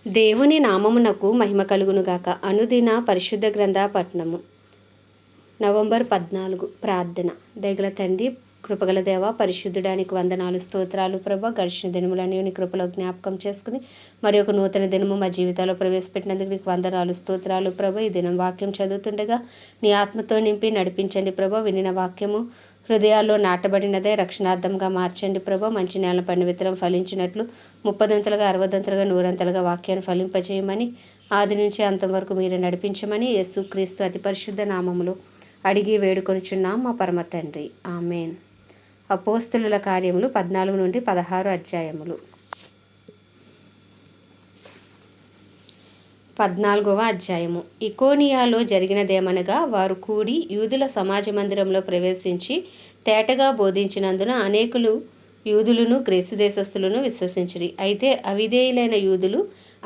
దేవుని నామమునకు మహిమ కలుగునుగాక. అనుదిన పరిశుద్ధ గ్రంథ పఠనము. నవంబర్ 14. ప్రార్థన. దయగల తండ్రి, కృపగల దేవ, పరిశుద్ధుడానికి వందనాలు, స్తోత్రాలు ప్రభా. గడిచిన దినములన్నీ నీ కృపలో జ్ఞాపకం చేసుకుని మరి ఒక నూతన దినము మా జీవితాల్లో ప్రవేశపెట్టినందుకు నీకు వందనాలు, స్తోత్రాలు ప్రభా. ఈ దినం వాక్యం చదువుతుండగా నీ ఆత్మతో నింపి నడిపించండి ప్రభా. వినిన వాక్యము హృదయాల్లో నాటబడినదే రక్షణార్థంగా మార్చండి ప్రభా. మంచి నేల పడిన విత్తనం ఫలించినట్లు 30దంతలుగా 60దంతలుగా 100దంతలుగా వాక్యాన్ని ఫలింపజేయమని, ఆది నుంచి అంతం వరకు మీరు నడిపించమని యేసుక్రీస్తు అతి పరిశుద్ధ నామములో అడిగి వేడుకొనుచున్నాం మా పరమ తండ్రి. ఆమెన్. అపోస్తలుల కార్యములు 14 నుండి 16 అధ్యాయములు. 14వ అధ్యాయము. ఇకోనియాలో జరిగినదేమనగా, వారు కూడి యూదుల సమాజ మందిరంలో ప్రవేశించి తేటగా బోధించినందున అనేకులు యూదులను గ్రీసు దేశస్థులను విశ్వసించిరి. అయితే అవిధేయులైన యూదులు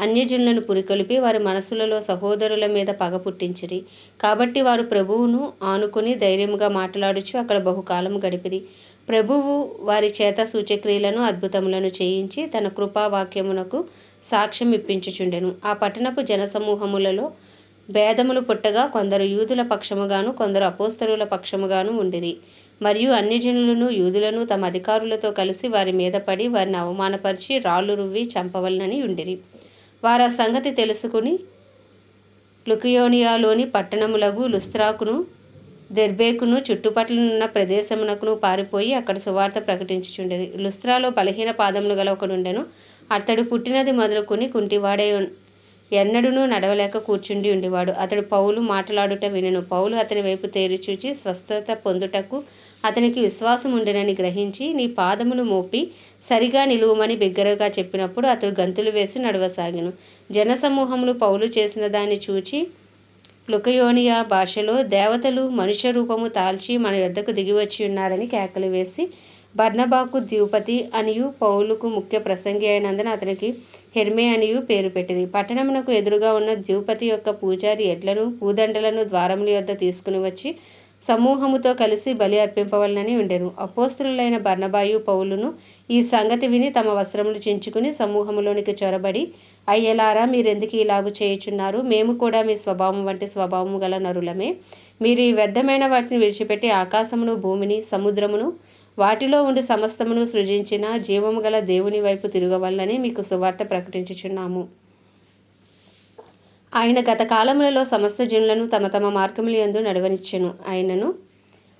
అన్యజనులను పురికొలిపి వారి మనసులలో సహోదరుల మీద పగ పుట్టించిరి. కాబట్టి వారు ప్రభువును ఆనుకుని ధైర్యముగా మాట్లాడుచు అక్కడ బహుకాలము గడిపిరి. ప్రభువు వారి చేత సూచక్రియలను అద్భుతములను చేయించి తన కృపావాక్యమునకు సాక్ష్యం ఇప్పించుచుండెను. ఆ పట్టణపు జనసమూహములలో భేదములు పుట్టగా కొందరు యూదుల పక్షముగాను కొందరు అపోస్తలుల పక్షముగాను ఉండిరి. మరియు అన్యజనులను యూదులను తమ అధికారులతో కలిసి వారి మీద పడి వారిని అవమానపరిచి రాళ్ళు రువ్వి చంపవలనని ఉండిరి. వారు ఆ సంగతి తెలుసుకుని లుకియోనియాలోని పట్టణములగు లుస్త్రాకును దెర్బేకును చుట్టుపట్లనున్న ప్రదేశమునకును పారిపోయి అక్కడ సువార్త ప్రకటించుచుండేది. లుస్త్రాలో బలహీన పాదములు గల ఒకడుండెను. అతడు పుట్టినది మొదలుకొని కుంటివాడే ఎన్నడూనూ నడవలేక కూర్చుండి ఉండేవాడు. అతడు పౌలు మాట్లాడుట వినెను. పౌలు అతని వైపు తేరిచూచి స్వస్థత పొందుటకు అతనికి విశ్వాసం ఉండెనని గ్రహించి, నీ పాదములు మోపి సరిగా నిలువమని బిగ్గరగా చెప్పినప్పుడు అతడు గంతులు వేసి నడవసాగెను. జనసమూహములు పౌలు చేసిన దాన్ని చూచి లుకయోనియా భాషలో, దేవతలు మనుష్య రూపము తాల్చి మన యొద్దకు దిగివచ్చి ఉన్నారని కేకలు వేసి, బర్నబాకు ద్యూపతి అనియు పౌలుకు ముఖ్య ప్రసంగి అయినందున అతనికి హెర్మే అనియు పేరు పెట్టింది. పట్టణమునకు ఎదురుగా ఉన్న ద్యూపతి యొక్క పూజారి ఎడ్లను పూదండలను ద్వారముల యొద్ద తీసుకుని వచ్చి సమూహముతో కలిసి బలి అర్పింపవలనని ఉండెను. అపోస్తలులైన బర్నబాయు పౌలును ఈ సంగతి విని తమ వస్త్రములు చించుకుని సమూహములోనికి చొరబడి, అయ్యలారా, మీరెందుకు ఇలాగు చేయుచున్నారు? మేము కూడా మీ స్వభావం వంటి స్వభావము గల నరులమే. మీరు ఈ వ్యర్థమైన వాటిని విడిచిపెట్టి ఆకాశమును భూమిని సముద్రమును వాటిలో ఉండి సమస్తమును సృజించిన జీవము గల దేవుని వైపు తిరగవలనని మీకు సువార్త ప్రకటించుచున్నాము. ఆయన గత కాలములలో సమస్త జనులను తమ తమ మార్గముల యందు నడవనిచ్చెను.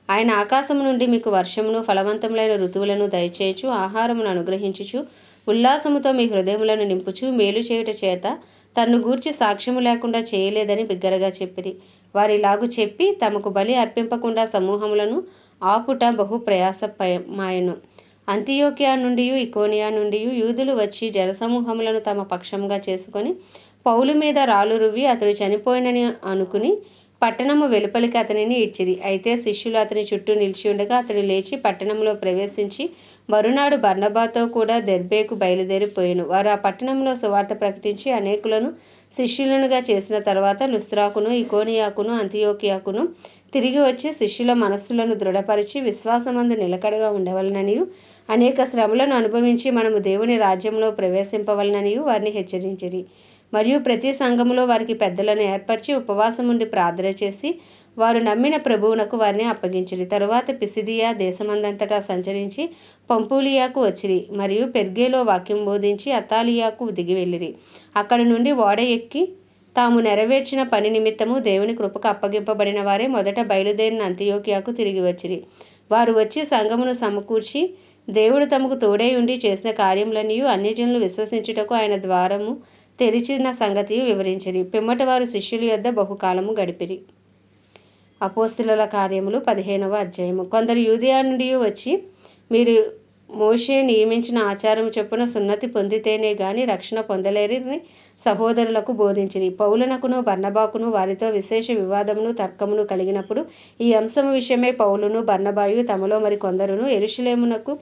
ఆయన ఆకాశము నుండి మీకు వర్షమును ఫలవంతములైన ఋతువులను దయచేయచు ఆహారమును అనుగ్రహించుచు ఉల్లాసముతో మీ హృదయములను నింపుచు మేలు చేయుట చేత తన్ను గూర్చి సాక్ష్యము లేకుండా చేయలేదని బిగ్గరగా చెప్పిరి. వారిలాగు చెప్పి తమకు బలి అర్పింపకుండా సమూహములను ఆపుట బహు ప్రయాసమాయెను. అంతియోకియా నుండి ఇకోనియా నుండి యూదులు వచ్చి జనసమూహములను తమ పక్షముగా చేసుకొని పౌలు మీద రాళ్ళు రువ్వి అతడు చనిపోయినని అనుకుని పట్టణము వెలుపలికి అతనిని ఇచ్చిరి. అయితే శిష్యులు అతని చుట్టూ నిలిచి ఉండగా అతడు లేచి పట్టణంలో ప్రవేశించి మరునాడు బర్నబాతో కూడా దెర్బేకు బయలుదేరిపోయాను. వారు ఆ పట్టణంలో సువార్త ప్రకటించి అనేకులను శిష్యులనుగా చేసిన తర్వాత లుస్త్రాకును ఇకోనియాకును అంతియోకియాకును తిరిగి వచ్చి శిష్యుల మనస్సులను దృఢపరిచి విశ్వాసమందు నిలకడగా ఉండవలననియు అనేక శ్రమలను అనుభవించి మనము దేవుని రాజ్యంలో ప్రవేశింపవలననియు వారిని హెచ్చరించిరి. మరియు ప్రతి సంఘములో వారికి పెద్దలను ఏర్పరిచి ఉపవాసముండి ప్రార్థన చేసి వారు నమ్మిన ప్రభువునకు వారిని అప్పగించిరి. తరువాత పిసిదియా దేశమందంతటా సంచరించి పంపూలియాకు వచ్చిరి. మరియు పెర్గేలో వాక్యం బోధించి అతాలియాకు దిగి వెళ్ళిరి. అక్కడి నుండి ఓడ ఎక్కి తాము నెరవేర్చిన పని నిమిత్తము దేవుని కృపకు అప్పగింపబడిన వారే మొదట బయలుదేరిన అంతియోకియాకు తిరిగి వచ్చిరి. వారు వచ్చి సంఘమును సమకూర్చి దేవుడు తమకు తోడై ఉండి చేసిన కార్యములన్నీ అన్యజనులు విశ్వసించుటకు ఆయన ద్వారము తెరిచిన సంగతి వివరించిరి. పిమ్మట వారు శిష్యుల యొద్ద బహుకాలము గడిపిరి. అపోస్తలుల కార్యములు 15వ అధ్యాయము. కొందరు యూదయా నుండి వచ్చి, మీరు మోషే నియమించిన ఆచారం చొప్పున సున్నతి పొందితేనే గాని రక్షణ పొందలేరని సహోదరులకు బోధించిరి. పౌలునకును బర్నబాకును వారితో విశేష వివాదమును తర్కమును కలిగినప్పుడు ఈ అంశము విషయమై పౌలును బర్నబాయు తమలో మరి కొందరును యెరూషలేమునకు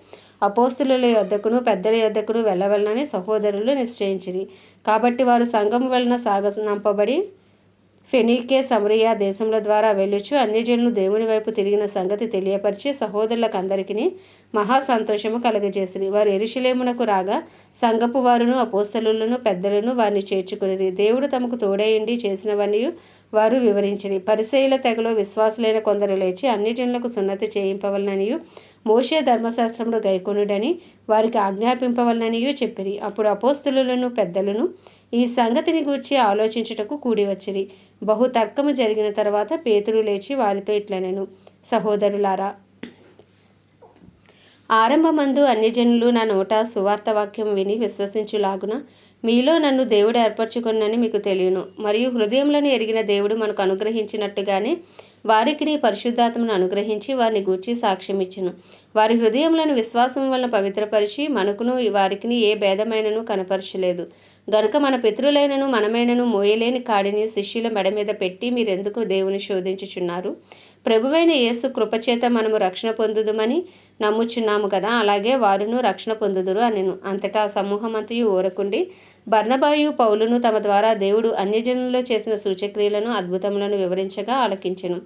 అపోస్తలుల యొద్దకును పెద్దల యొద్దకును వెళ్ళవలనని సహోదరులు నిశ్చయించిరి. కాబట్టి వారు సంఘము వలన సాగనంపబడి ఫెనీకే సమరియా దేశముల ద్వారా వెళ్ళుచు అన్యజనులు దేవుని వైపు తిరిగిన సంగతి తెలియపరిచి సహోదరులకు అందరికీ మహా సంతోషము కలుగజేసిరి. వారు యెరూషలేమునకు రాగా సంఘపు వారును అపోస్తలులను పెద్దలను వారిని చేర్చుకునిరి. దేవుడు తమకు తోడైయుండి చేసినవన్నీ వారు వివరించిరి. పరిసయ్యుల తెగలో విశ్వాసులైన కొందరు లేచి అన్ని జనులకు సున్నతి చేయింపవలననియు మోషే ధర్మశాస్త్రమును గైకొనుడని వారికి ఆజ్ఞాపింపవలననియు చెప్పిరి. అప్పుడు అపోస్తలులను పెద్దలను ఈ సంగతిని గూర్చి ఆలోచించుటకు కూడి వచ్చిరి. బహు తర్కము జరిగిన తర్వాత పేతురు లేచి వారితో ఇట్లనెను, సహోదరులారా, ఆరంభమందు అన్యజనులు నా నోట సువార్త వాక్యం విని విశ్వసించులాగున మీలో నన్ను దేవుడు ఏర్పరచుకొనని మీకు తెలియను. మరియు హృదయములను ఎరిగిన దేవుడు మనకు అనుగ్రహించినట్టుగానే వారికి పరిశుద్ధాత్మను అనుగ్రహించి వారిని గూర్చి సాక్ష్యం ఇచ్చెను. వారి హృదయములను విశ్వాసం వలన పవిత్రపరిచి మనకును వారికి ఏ భేదమైనను కనపరచలేదు. గనుక మన పితరులైనను మనమైనను మోయలేని కాడిని శిష్యుల మెడ మీద పెట్టి మీరెందుకు దేవుని శోధించుచున్నారు? ప్రభువైన యేసు కృపచేత మనము రక్షణ పొందుదుమని నమ్ముచున్నాము కదా, అలాగే వారును రక్షణ పొందుదురు అనెను. అంతటా సమూహమంతయు ఊరకుండి బర్నబాయు పౌలును తమ ద్వారా దేవుడు అన్యజనుల్లో చేసిన సూచక్రియలను అద్భుతములను వివరించగా ఆలకించెను.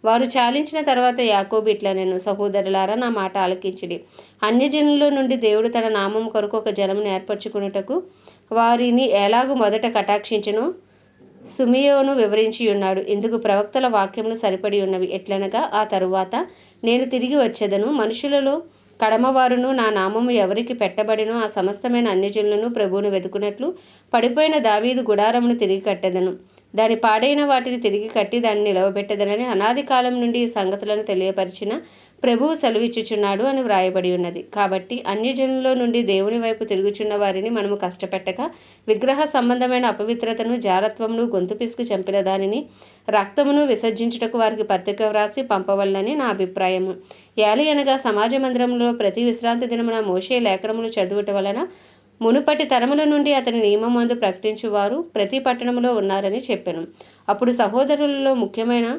వారు చాలించిన తర్వాత యాకోబు ఇట్లనెను, సహోదరులారా, నా మాట ఆలకించుడి. అన్యజనుల్లో నుండి దేవుడు తన నామం కొరకు ఒక జనమును ఏర్పరచుకున్నటకు వారిని ఎలాగూ మొదట కటాక్షించెను సుమియోను వివరించి ఉన్నాడు. ఇందుకు ప్రవక్తల వాక్యములు సరిపడి ఉన్నవి. ఎట్లనగా, ఆ తరువాత నేను తిరిగి వచ్చేదను, మనుషులలో కడమవారును నా నామము ఎవరికి పెట్టబడినో ఆ సమస్తమైన అన్యజనులను ప్రభువును వెతుకున్నట్లు పడిపోయిన దావీదు గుడారమును తిరిగి కట్టెదను, దాని పాడైన వాటిని తిరిగి కట్టి దాన్ని నిలవబెట్టదనని అనాది కాలం నుండి ఈ సంగతులను తెలియపరిచిన ప్రభువు సెలవిచ్చుచున్నాడు అని వ్రాయబడి ఉన్నది. కాబట్టి అన్యజనుల్లో నుండి దేవుని వైపు తిరుగుచున్న వారిని మనము కష్టపెట్టక విగ్రహ సంబంధమైన అపవిత్రతను, జారత్వమును, గొంతు పిసుకు చంపిన దానిని, రక్తమును విసర్జించుటకు వారికి పత్రిక వ్రాసి పంపవలనని నా అభిప్రాయము. ఏలి అనగా సమాజ మందిరంలో ప్రతి విశ్రాంతి దినమున మోషే లేఖనములు చదువుట వలన మునుపటి తరముల నుండి అతని నియమమందు ప్రకటించువారు ప్రతి పట్టణంలో ఉన్నారని చెప్పెను. అప్పుడు సహోదరులలో ముఖ్యమైన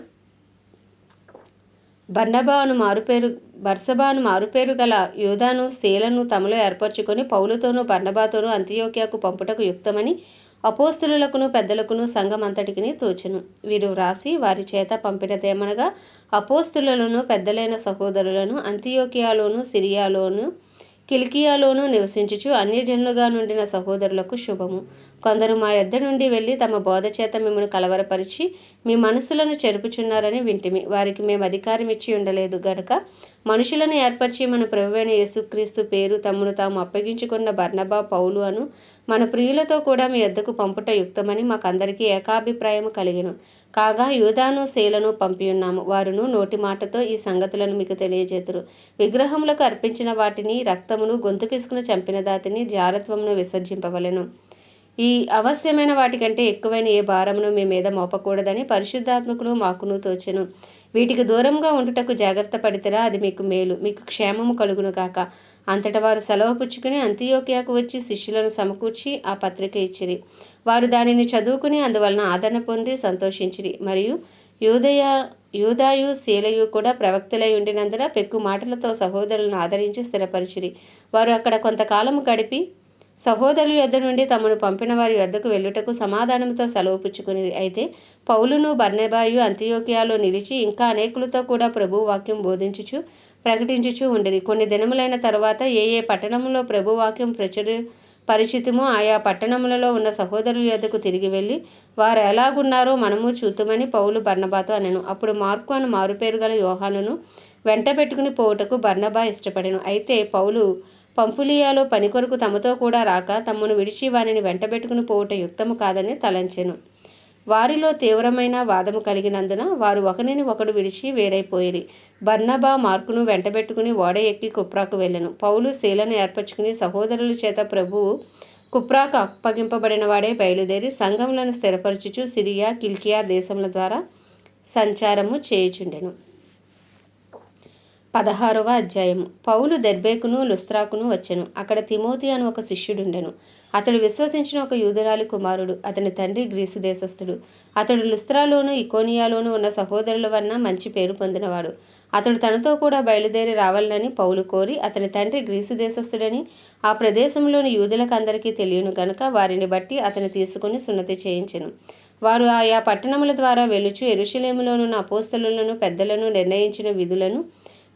బర్సబాను మారుపేరు గల యూదాను శీలను తమలో ఏర్పరచుకొని పౌలుతోనూ బర్నబాతోనూ అంతియోక్యకు పంపుటకు యుక్తమని అపోస్తలులకును పెద్దలకును సంఘం అంతటికిని తోచెను. వీరు వ్రాసి వారి చేత పంపినదేమనగా, అపోస్తలులను పెద్దలైన సహోదరులను అంతియోక్యలోను సిరియాలోను కిలికియాలోనూ నివసించుచు అన్యజనులుగా నుండిన సహోదరులకు శుభము. కొందరు మా యొద్ద నుండి వెళ్ళి తమ బోధ చేత మిమ్మల్ని కలవరపరిచి మీ మనసులను చెరుపుచున్నారని వింటిమి. వారికి మేము అధికారం ఇచ్చి ఉండలేదు గనుక మనుషులను ఏర్పరిచి మన ప్రభువైన యేసుక్రీస్తు పేరు తమ్మును తాము అప్పగించుకున్న బర్నబా, పౌలు అను మన ప్రియులతో కూడా మీ యొద్దకు పంపుట యుక్తమని మాకందరికీ ఏకాభిప్రాయము కలిగెను. కాగా యూదాను శీలను పంపియున్నాము. వారును నోటి మాటతో ఈ సంగతులను మీకు తెలియజేతురు. విగ్రహములకు అర్పించిన వాటిని, రక్తమును, గొంతు పిసుకును చంపిన దాతిని, జారత్వమును విసర్జింపవలెను. ఈ అవశ్యమైన వాటికంటే ఎక్కువైన ఏ భారమును మీ మీద మోపకూడదని పరిశుద్ధాత్మకులు మాకును తోచెను. వీటికి దూరంగా ఉండుటకు జాగ్రత్త పడితేరా అది మీకు మేలు, మీకు క్షేమము కలుగును కాక. అంతటా వారు సెలవు పుచ్చుకుని అంతియోక్యకు వచ్చి శిష్యులను సమకూర్చి ఆ పత్రిక ఇచ్చిరి. వారు దానిని చదువుకుని అందువలన ఆదరణ పొంది సంతోషించిరి. మరియు యూదాయు శీలయు కూడా ప్రవక్తలై ఉండినందున పెక్కు మాటలతో సహోదరులను ఆదరించి స్థిరపరిచిరి. వారు అక్కడ కొంతకాలము గడిపి సహోదరుల యొద్ద నుండి తమను పంపిన వారి యొద్దకు వెళ్ళుటకు సమాధానంతో సెలవు పుచ్చుకుని, అయితే పౌలును బర్నబాయు అంతియోక్యలో నిలిచి ఇంకా అనేకులతో కూడా ప్రభు వాక్యం బోధించుచు ప్రకటించుచూ ఉండిరి. కొన్ని దినములైన తరువాత ఏ పట్టణంలో ప్రభు వాక్యం పరిచితమో ఆయా పట్టణములలో ఉన్న సహోదరుల యొద్దకు తిరిగి వెళ్ళి వారు ఎలాగున్నారో మనము చూతుమని పౌలు బర్నబాతో అనెను. అప్పుడు మార్కు అను మారుపేరు గల యోహానును వెంట పెట్టుకుని పోవుటకు బర్నబా ఇష్టపడెను. అయితే పౌలు పంఫులియాలో పని కొరకు తమతో కూడా రాక తమ్మును విడిచి వారిని వెంటబెట్టుకుని పోవుట యుక్తము కాదని తలంచెను. వారిలో తీవ్రమైన వాదము కలిగినందున వారు ఒకరిని ఒకడు విడిచి వేరైపోయిరి. బర్నబా మార్కును వెంటబెట్టుకుని ఓడ ఎక్కి కుప్రాకు వెళ్ళెను. పౌలు శీలను ఏర్పరచుకుని సహోదరుల చేత ప్రభువు కుప్రాకు అప్పగింపబడిన వాడే బయలుదేరి సంఘములను స్థిరపరచుచు సిరియా, కిల్కియా దేశముల ద్వారా సంచారము చేయుచుండెను. 16వ అధ్యాయము. పౌలు దెర్బేకును లుస్త్రాకును వచ్చెను. అక్కడ తిమోతి అని ఒక శిష్యుడుండెను. అతడు విశ్వసించిన ఒక యూదురాలి కుమారుడు. అతని తండ్రి గ్రీసు దేశస్థుడు. అతడు లుస్త్రాలోను ఇకోనియాలోను ఉన్న సహోదరుల వలన మంచి పేరు పొందినవాడు. అతడు తనతో కూడా బయలుదేరి రావాలని పౌలు కోరి, అతని తండ్రి గ్రీసు దేశస్థుడని ఆ ప్రదేశంలోని యూదులకు అందరికీ తెలియను గనుక వారిని బట్టి అతని తీసుకుని సున్నతి చేయించెను. వారు ఆయా పట్టణముల ద్వారా వెళ్ళుచు యెరూషలేములోనున్న అపోస్తలులను పెద్దలను నిర్ణయించిన విధులను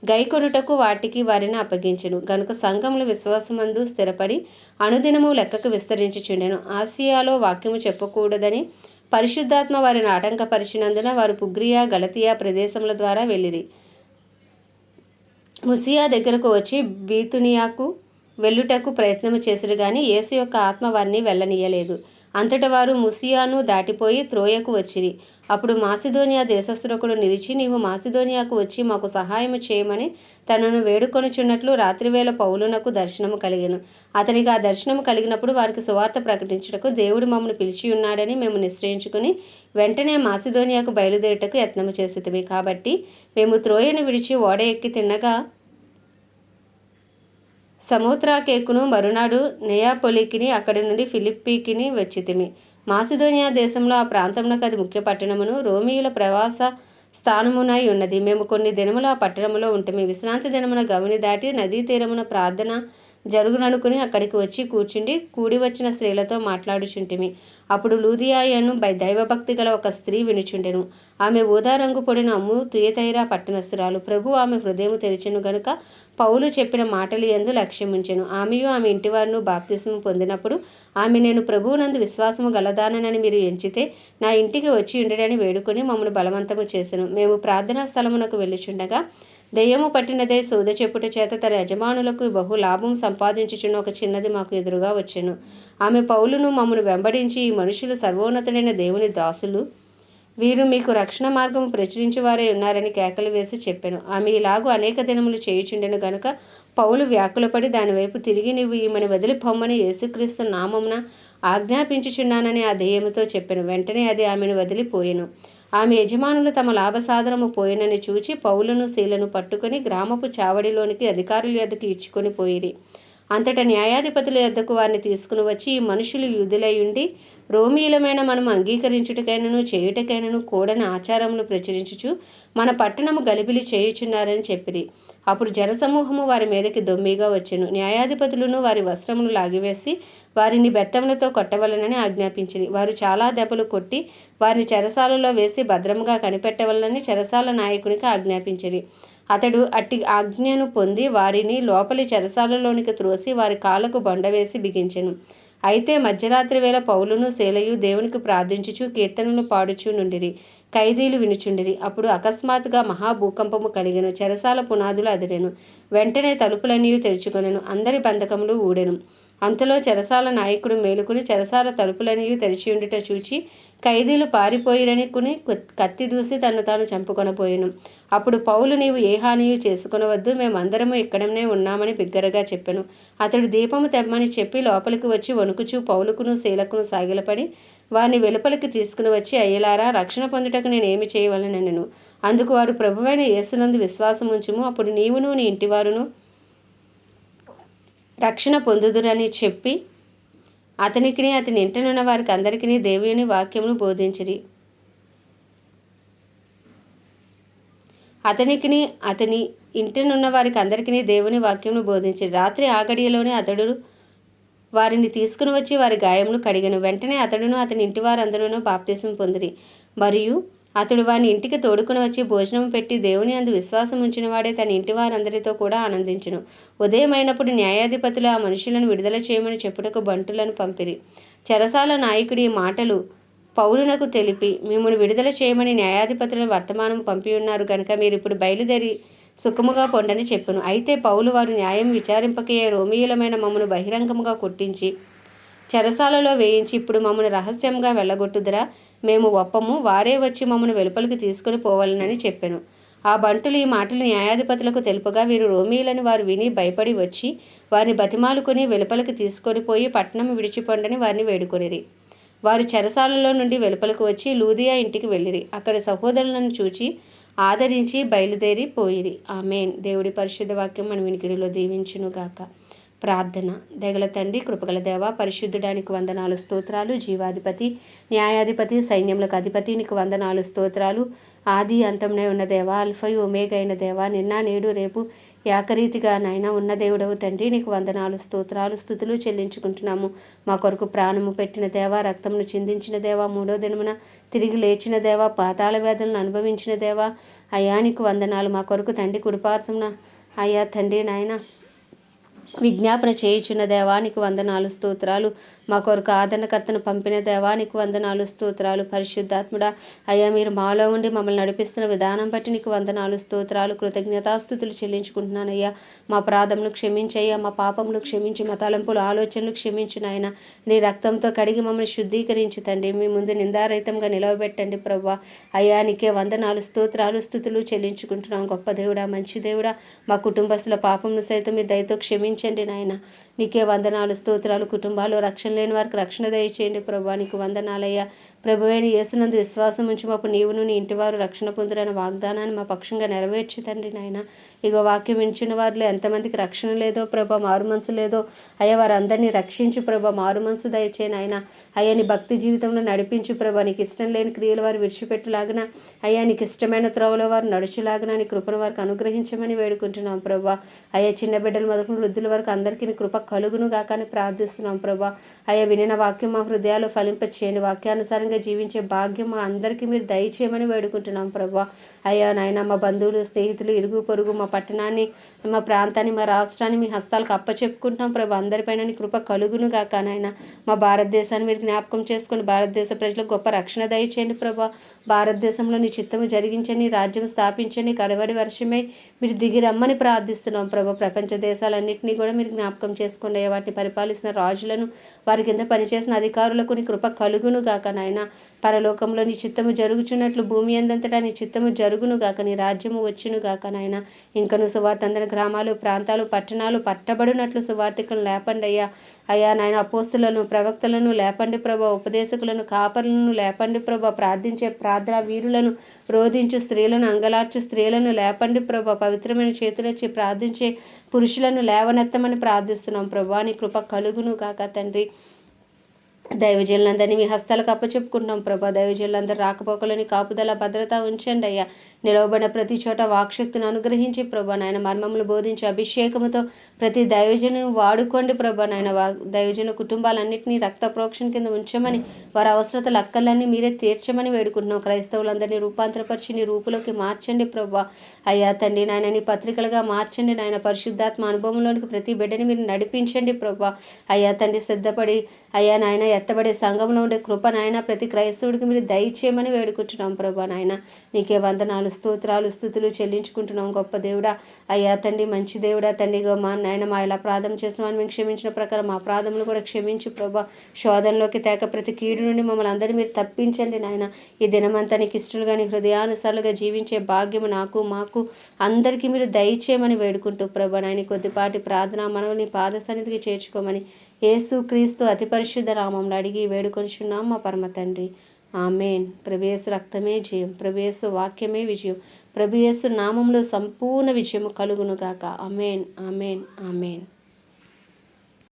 గైకొనుటకు వాటికి వారిని అప్పగించెను. గనుక సంఘములు విశ్వాసమందు స్థిరపడి అనుదినము లెక్కకు విస్తరించుచుండెను. ఆసియాలో వాక్యము చెప్పకూడదని పరిశుద్ధాత్మ వారిని ఆటంకపరిచినందున వారు పుగ్రియా గలతియా ప్రదేశముల ద్వారా వెళ్ళిరి. ముసియా దగ్గరకు వచ్చి బీతునియాకు వెళ్ళుటకు ప్రయత్నము చేసిరు గాని యేసు యొక్క ఆత్మ వారిని వెళ్ళనీయలేదు. అంతట వారు ముసియాను దాటిపోయి త్రోయకు వచ్చిరి. అప్పుడు మాసిదోనియా దేశస్థుడొకడు నిలిచి, నీవు మాసిదోనియాకు వచ్చి మాకు సహాయము చేయమని తనను వేడుకొనుచున్నట్లు రాత్రివేళ పౌలునకు దర్శనము కలిగెను. అతనికి ఆ దర్శనము కలిగినప్పుడు వారికి సువార్త ప్రకటించుటకు దేవుడు మమ్మను పిలిచి ఉన్నాడని మేము నిశ్చయించుకుని వెంటనే మాసిదోనియాకు బయలుదేరుటకు యత్నము చేసితిమి. కాబట్టి మేము త్రోయను విడిచి ఓడ ఎక్కి తిన్నగా సముద్రాకేకును మరునాడు నెయాపొలికిని అక్కడి నుండి ఫిలిప్పీకిని వచ్చితిమి. మాసిదోనియా దేశంలో ఆ ప్రాంతమునకు అది ముఖ్య పట్టణమును రోమియుల ప్రవాస స్థానమునై ఉన్నది. మేము కొన్ని దినములు ఆ పట్టణములో ఉంటిమి. విశ్రాంతి దినమున గవిని దాటి నదీ తీరమున ప్రార్థన జరుగుననుకుని అక్కడికి వచ్చి కూర్చుండి కూడి వచ్చిన స్త్రీలతో మాట్లాడుచుంటిమి. అప్పుడు లూదియాయను దైవభక్తి గల ఒక స్త్రీ వినుచుండెను. ఆమె ఊదా రంగు పొడిన అమ్ము తుయతైరా పట్టణస్థురాలు. ప్రభు ఆమె హృదయము తెరిచెను గనుక పౌలు చెప్పిన మాటలు యందు లక్ష్యముంచెను. ఆమెయు ఆమె ఇంటివారును బాప్తిస్మము పొందినప్పుడు ఆమె, నేను ప్రభువునందు విశ్వాసము గలదానని మీరు ఎంచితే నా ఇంటికి వచ్చి ఉండడని వేడుకొని మమ్మను బలవంతము చేసెను. మేము ప్రార్థనా స్థలమునకు వెళ్ళుచుండగా దెయ్యము పట్టినదై సోద చెప్పుట చేత తన యజమానులకు బహు లాభం సంపాదించుచున్న ఒక చిన్నది మాకు ఎదురుగా వచ్చెను. ఆమె పౌలును మమ్మను వెంబడించి, ఈ మనుషులు సర్వోన్నతుడైన దేవుని దాసులు, వీరు మీకు రక్షణ మార్గము ప్రచురించువారై ఉన్నారని కేకలు వేసి చెప్పెను. ఆమె ఇలాగూ అనేక దినములు చేయుచుండెను గనుక పౌలు వ్యాకులపడి దానివైపు తిరిగి, నీవు ఈమెను వదిలిపోమ్మని యేసుక్రీస్తు నామమున ఆజ్ఞాపించుచున్నానని ఆ దెయ్యముతో చెప్పెను. వెంటనే అది ఆమెను వదిలిపోయెను. ఆమె యజమానులు తమ లాభసాధనము పోయినని చూచి పౌలును శీలను పట్టుకొని గ్రామపు చావడిలోనికి అధికారుల యొద్దకు ఈడ్చుకొని పోయిరి. అంతటా న్యాయాధిపతుల యొద్దకు వారిని తీసుకుని వచ్చి, ఈ మనుషులు యూదులైయుండి రోమీయులమైన మనము అంగీకరించుటకైనను చేయుటకైనను కూడని ఆచారములు ప్రచురించుచు మన పట్టణము గలిబిలి చేయుచున్నారని చెప్పిరి. అప్పుడు జనసమూహము వారి మీదకి దొమ్మిగా వచ్చెను. న్యాయాధిపతులను వారి వస్త్రములు లాగివేసి వారిని బెత్తములతో కొట్టవలనని ఆజ్ఞాపించిరి. వారు చాలా దెబ్బలు కొట్టి వారిని చెరసాలలో వేసి భద్రముగా కనిపెట్టవలనని చెరసాల నాయకునికి ఆజ్ఞాపించిరి. అతడు అట్టి ఆజ్ఞను పొంది వారిని లోపలి చెరసాలలోనికి త్రోసి వారి కాళ్ళకు బొండవేసి బిగించెను. అయితే మధ్యరాత్రి వేళ పౌలును శీలయు దేవునికి ప్రార్థించుచు కీర్తనలు పాడుచూ నుండిరి. ఖైదీలు వినుచుండిరి. అప్పుడు అకస్మాత్తుగా మహాభూకంపము కలిగెను. చెరసాల పునాదులు అదిరెను. వెంటనే తలుపులన్నీ తెరుచుకొనెను. అందరి బంధకములు ఊడెను. అంతలో చెరసాల నాయకుడు మేలుకుని చెరసాల తలుపులన్నీ తెరిచియుండుట చూచి ఖైదీలు పారిపోయిరనుకుని కత్తి దూసి తను తాను చంపుకొనపోయెను. అప్పుడు పౌలు, నీవు ఏ హానియు చేసుకొనవద్దు, మేమందరము ఇక్కడనే ఉన్నామని బిగ్గరగా చెప్పెను. అతడు దీపము తెమ్మని చెప్పి లోపలికి వచ్చి వణుకుచూ పౌలుకును శీలకును సాగిలపడి వారిని వెలుపలికి తీసుకుని వచ్చి, అయ్యలారా, రక్షణ పొందుటకు నేనేమి చేయవలనెను. అందుకు వారు, ప్రభువైన యేసునందు విశ్వాసముంచుము, అప్పుడు నీవును నీ ఇంటివారును రక్షణ పొందుదురని చెప్పి అతనికిని అతని ఇంటనున్న వారికి అందరికీ దేవుని వాక్యమును బోధించిరి. అతనికిని అతని ఇంటనున్న వారికి అందరికీ దేవుని వాక్యమును బోధించిరి. రాత్రి ఆగడియలోనే అతడు వారిని తీసుకుని వచ్చి వారి గాయములు కడిగెను. వెంటనే అతడును అతని ఇంటి వారందరూ బాప్తిసం పొందిరి. మరియు అతడు వారిని ఇంటికి తోడుకుని వచ్చి భోజనం పెట్టి దేవుని అందు విశ్వాసం ఉంచిన వాడే తన ఇంటి వారందరితో కూడా ఆనందించును. ఉదయమైనప్పుడు న్యాయాధిపతులు ఆ మనుషులను విడుదల చేయమని చెప్పుటకు బంటులను పంపిరి. చెరసాల నాయకుడి మాటలు పౌలునకు తెలిపి, మిమ్మల్ని విడుదల చేయమని న్యాయాధిపతులను వర్తమానం పంపియున్నారు కనుక మీరు ఇప్పుడు బయలుదేరి సుఖముగా పొండని చెప్పును. అయితే పౌలు, వారు న్యాయం విచారింపకే రోమీయులమైన మమ్మను బహిరంగముగా కొట్టించి చెరసాలలో వేయించి ఇప్పుడు మమ్మను రహస్యంగా వెళ్ళగొట్టుదురా? మేము ఒప్పము, వారే వచ్చి మమ్మను వెలుపలికి తీసుకుని పోవాలనని చెప్పెను. ఆ బంటులు ఈ మాటలు న్యాయాధిపతులకు తెలుపగా వీరు రోమీయులని వారు విని భయపడి వచ్చి వారిని బతిమాలుకొని వెలుపలికి తీసుకొని పోయి పట్టణం విడిచిపోండని వారిని వేడుకొనిరి. వారు చెరసాలలో నుండి వెలుపలకు వచ్చి లూదియా ఇంటికి వెళ్ళిరి. అక్కడ సహోదరులను చూచి ఆదరించి బయలుదేరి పోయిరి. ఆమేన్. దేవుడి పరిశుద్ధ వాక్యం మన వినికిడిలో దీవించునుగాక. ప్రార్థన. దయగల తండ్రి, కృపగల దేవ, పరిశుద్ధుడానికి వందనాలు స్తోత్రాలు. జీవాధిపతి, న్యాయాధిపతి, సైన్యములకు అధిపతి, నీకు వందనాలు స్తోత్రాలు. ఆది అంతంనే ఉన్న దేవ, అల్ఫయు ఒమేగా అయిన దేవ, నిన్న నేడు రేపు ఏకరీతిగా నాయన ఉన్న దేవుడవు తండ్రి, నీకు వందనాలు, స్తోత్రాలు, స్తుతులు చెల్లించుకుంటున్నాము. మా కొరకు ప్రాణము పెట్టిన దేవా, రక్తమును చిందించిన దేవా, మూడో దినమున తిరిగి లేచిన దేవా, పాతాళ వేదనను అనుభవించిన దేవా, అయ్యా నీకు వందనాలు. మా కొరకు తండ్రి కుడిపార్శ్వమున అయ్యా తండ్రి నాయన విజ్ఞాపన చేయుచున్న దేవానికి వందనాలు, స్తోత్రాలు. మా కొరకు ఆదరణకర్తను పంపిన దేవానికి వందనాలు, స్తోత్రాలు. పరిశుద్ధాత్ముడా అయ్యా, మీరు మాలో ఉండి మమ్మల్ని నడిపిస్తున్న విధానం బట్టి నీకు వందనాలు, స్తోత్రాలు. కృతజ్ఞతాస్తుతులు చెల్లించుకుంటున్నానయ్యా. మా ప్రాధమును క్షమించయ్యా, మా పాపములు క్షమించి, మా తలంపులు ఆలోచనలు క్షమించు నాయన. నీ రక్తంతో కడిగి మమ్మల్ని శుద్ధీకరించి తండ్రి మీ ముందు నిందారహితంగా నిలవబెట్టండి ప్రభువా. అయ్యా నీకే వందనాలు, స్తోత్రాలు, స్తుతులు చెల్లించుకుంటున్నాం. గొప్ప దేవుడా, మంచి దేవుడా, మా కుటుంబస్తుల పాపమును సైతం మీ దయతో క్షమించండి నాయన. నీకే వందనాలు, స్తోత్రాలు. కుటుంబాల్లో రక్షణ లేని వారికి రక్షణ దయచేయండి ప్రభా. నీకు వందనాలయ్యా. ప్రభువైన యేసునందు విశ్వాసం ఉంచి మాకు నీవును నీ ఇంటివారు రక్షణ పొందురని వాగ్దానాన్ని మా పక్షంగా నెరవేర్చు తండ్రి నాయన. ఇగో వాక్యం వించిన వారిలో ఎంతమందికి రక్షణ లేదో ప్రభా, మారు మనసు లేదో అయ్యా, వారందరినీ రక్షించు ప్రభా, మారు మనసు దయచే నాయన. అయ్యా నీ భక్తి జీవితంలో నడిపించు ప్రభా. నీకు ఇష్టం లేని క్రియలు వారు విడిచిపెట్టులాగిన అయ్యా, నీకు ఇష్టమైన త్రోవలో వారు నడుచులాగిన నీ కృపను వారికి అనుగ్రహించమని వేడుకుంటున్నాం ప్రభా. అయ్యా చిన్న బిడ్డలు మొదలు వృద్ధుల వరకు అందరికీ నీ కృప కలుగును గాకని ప్రార్థిస్తున్నాం ప్రభా. అయ్యా వినిన వాక్యం మా హృదయాలు ఫలింపచేయండి. వాక్యానుసారంగా జీవించే భాగ్యం మా అందరికీ మీరు దయచేయమని వేడుకుంటున్నాం ప్రభా. అయ్యా నాయన మా బంధువులు, స్నేహితులు, ఇరుగు పొరుగు, మా పట్టణాన్ని, మా ప్రాంతాన్ని, మా రాష్ట్రాన్ని మీ హస్తాలకు అప్పచెప్పుకుంటున్నాం ప్రభా. అందరిపైన నీ కృప కలుగును గాక నాయన. మా భారతదేశాన్ని మీరు జ్ఞాపకం చేసుకుని భారతదేశ ప్రజలకు గొప్ప రక్షణ దయచేయండి ప్రభా. భారతదేశంలో నీ చిత్తము జరిగించండి, రాజ్యం స్థాపించండి, కడవడి వర్షమై మీరు దిగి రమ్మని ప్రార్థిస్తున్నాం ప్రభా. ప్రపంచ దేశాలన్నింటినీ కూడా మీరు జ్ఞాపకం చేసుకోండి. వాటిని పరిపాలిస్తున్న రాజులను, వారి కింద పనిచేసిన అధికారులకు నీ కృప కలుగును గాక నాయన. పరలోకంలో నీ చిత్తము జరుగుచున్నట్లు భూమి అందంతటా నీ చిత్తము జరుగును గాక, నీ రాజ్యము వచ్చును గాక నాయన. ఇంకను సువార్త అందని గ్రామాలు, ప్రాంతాలు, పట్టణాలు పట్టబడినట్లు సువార్థికులను లేపండి అయ్యా. అయ్యా నాయన అపోస్తులను, ప్రవక్తలను లేపండి ప్రభా. ఉపదేశకులను, కాపరులను లేపండి ప్రభా. ప్రార్థించే ప్రార్థనా వీరులను, రోధించు స్త్రీలను, అంగలార్చు స్త్రీలను లేపండి ప్రభా. పవిత్రమైన చేతులొచ్చి ప్రార్థించే పురుషులను లేవనెత్తమని ప్రార్థిస్తున్నాం ప్రభా. నీ కృప కలుగును గాక తండ్రి. దైవజనులందరినీ మీ హస్తాలకు అప్పచెప్పుకుంటున్నాం ప్రభా. దైవజనులందరూ రాకపోకలని కాపుదల భద్రత ఉంచండి అయ్యా. నిలవబడిన ప్రతి చోట వాక్శక్తిని అనుగ్రహించి ప్రభా నాయన. మర్మములు బోధించి అభిషేకముతో ప్రతి దైవజను వాడుకోండి ప్రభా నాయన. దైవజన కుటుంబాలన్నింటినీ రక్త ప్రోక్షణ కింద ఉంచమని, వారి అవసరతలు అక్కర్లన్నీ మీరే తీర్చమని వేడుకుంటున్నాం. క్రైస్తవులందరినీ రూపాంతరపరిచి నీ రూపులోకి మార్చండి ప్రభా. అయ్యా తండ్రి నాయన నీ పత్రికలుగా మార్చండి నాయన. పరిశుద్ధాత్మ అనుభవంలోనికి ప్రతి బిడ్డని మీరు నడిపించండి ప్రభా. అయ్యా తండ్రి సిద్ధపడి అయ్యా నాయన ఎత్తబడే సంఘంలో ఉండే కృప నాయన ప్రతి క్రైస్తవుడికి మీరు దయచేయమని వేడుకుంటున్నాం ప్రభా నాయన. నీకే వందనాలు, స్తోత్రాలు, స్తుతులు చెల్లించుకుంటున్నాం గొప్ప దేవుడా. అయ్యా తండ్రి మంచి దేవుడా తండ్రి. మా నాయన మా ఇలా ప్రార్థన చేసిన వాడిని మేము క్షమించిన ప్రకారం మా ప్రార్థనలు కూడా క్షమించు ప్రభా. శోధనలోకి తేక ప్రతి కీడు నుండి మమ్మల్ని అందరినీ మీరు తప్పించండి నాయన. ఈ దినమంతా నీకు ఇష్టలుగా నీ హృదయానుసారులుగా జీవించే భాగ్యము నాకు, మాకు అందరికీ మీరు దయచేయమని వేడుకుంటూ ప్రభా నాయన కొద్దిపాటి ప్రార్థన మనవుని పాద సన్నిధికి చేర్చుకోమని యేసు క్రీస్తు అతి పరిశుద్ధ నామంలో అడిగి వేడుకొనిచున్నాం మా పరమ తండ్రి. ఆమెన్. ప్రభుయేసు రక్తమే జయం, ప్రభుయేసు వాక్యమే విజయం, ప్రభుయేసు నామంలో సంపూర్ణ విజయము కలుగునుగాక. Amen, amen, amen.